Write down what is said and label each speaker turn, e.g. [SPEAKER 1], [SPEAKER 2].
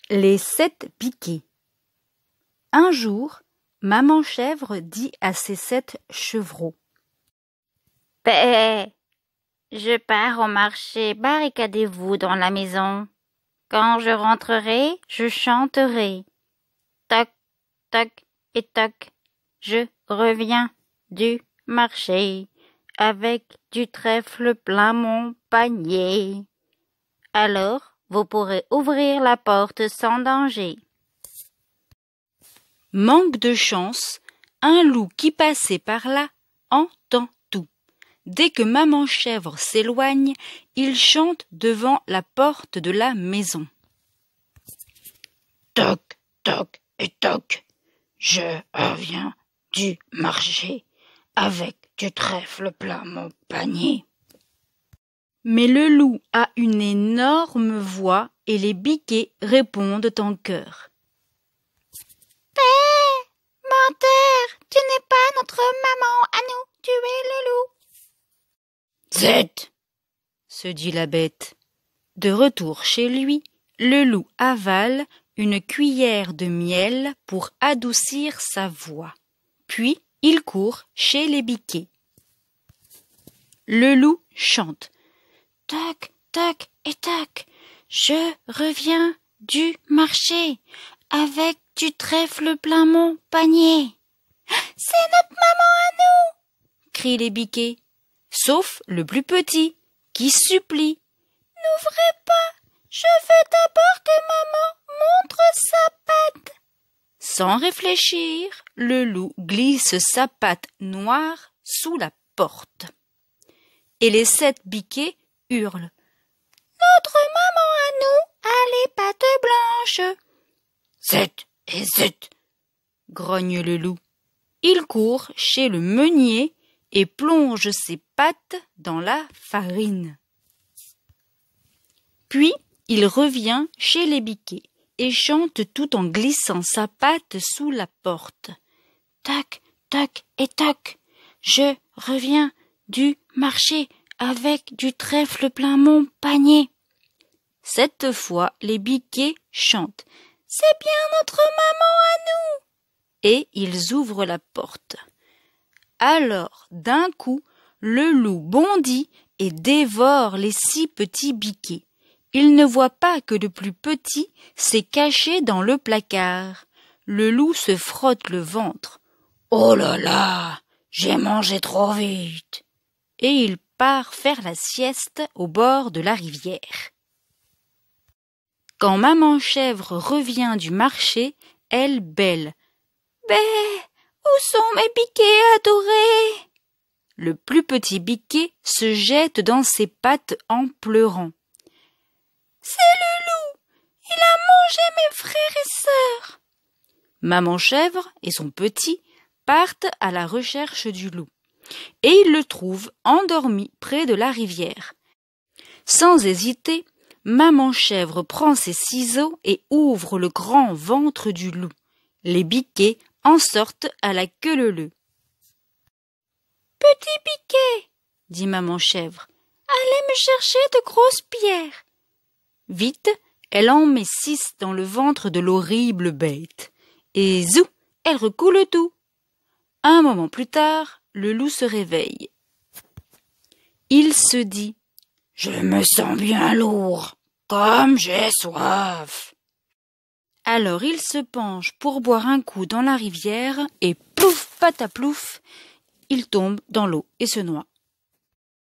[SPEAKER 1] Les 7 piquets. Un jour, maman chèvre dit à ses 7 chevreaux:
[SPEAKER 2] « Paix, je pars au marché, barricadez-vous dans la maison. Quand je rentrerai, je chanterai. Toc, toc et toc, je reviens du marché avec du trèfle plein mon panier. Alors, vous pourrez ouvrir la porte sans danger. »
[SPEAKER 1] Manque de chance, un loup qui passait par là entend tout. Dès que maman chèvre s'éloigne, il chante devant la porte de la maison.
[SPEAKER 3] Toc, toc et toc, je reviens du marché avec du trèfle plein mon panier.
[SPEAKER 1] Mais le loup a une énorme voix et les biquets répondent en chœur.
[SPEAKER 2] Paix, menteur, tu n'es pas notre maman à nous, tu es le loup.
[SPEAKER 3] Zut,
[SPEAKER 1] se dit la bête. De retour chez lui, le loup avale une cuillère de miel pour adoucir sa voix. Puis il court chez les biquets. Le loup chante. Toc, toc et toc, je reviens du marché avec du trèfle plein mon panier.
[SPEAKER 2] C'est notre maman à nous,
[SPEAKER 1] crient les biquets, sauf le plus petit qui supplie.
[SPEAKER 2] N'ouvrez pas, je veux d'abord que maman montre sa patte.
[SPEAKER 1] Sans réfléchir, le loup glisse sa patte noire sous la porte. Et les 7 biquets hurlent.
[SPEAKER 2] Notre maman à nous a les pattes blanches.
[SPEAKER 3] Zut et zut,
[SPEAKER 1] grogne le loup. Il court chez le meunier et plonge ses pattes dans la farine. Puis il revient chez les biquets et chante tout en glissant sa patte sous la porte. Tac, tac et tac, je reviens du marché avec du trèfle plein mon panier. Cette fois, les biquets chantent. C'est bien notre maman à nous. Et ils ouvrent la porte. Alors, d'un coup, le loup bondit et dévore les 6 petits biquets. Il ne voit pas que le plus petit s'est caché dans le placard. Le loup se frotte le ventre.
[SPEAKER 3] Oh là là, j'ai mangé trop vite.
[SPEAKER 1] Et il part faire la sieste au bord de la rivière. Quand maman chèvre revient du marché, elle bêle. « Bé, où sont mes biquets adorés ?» Le plus petit biquet se jette dans ses pattes en pleurant. « C'est le loup, il a mangé mes frères et sœurs !» Maman chèvre et son petit partent à la recherche du loup. Et ils le trouvent endormi près de la rivière. Sans hésiter, maman chèvre prend ses ciseaux et ouvre le grand ventre du loup. Les biquets en sortent à la queue leu-leu. « Petit biquet, dit maman chèvre, allez me chercher de grosses pierres. » Vite, elle en met 6 dans le ventre de l'horrible bête. Et zou, elle recoule tout. Un moment plus tard, le loup se réveille. Il se dit «
[SPEAKER 3] Je me sens bien lourd, comme j'ai soif. »
[SPEAKER 1] Alors il se penche pour boire un coup dans la rivière et plouf pataplouf, il tombe dans l'eau et se noie.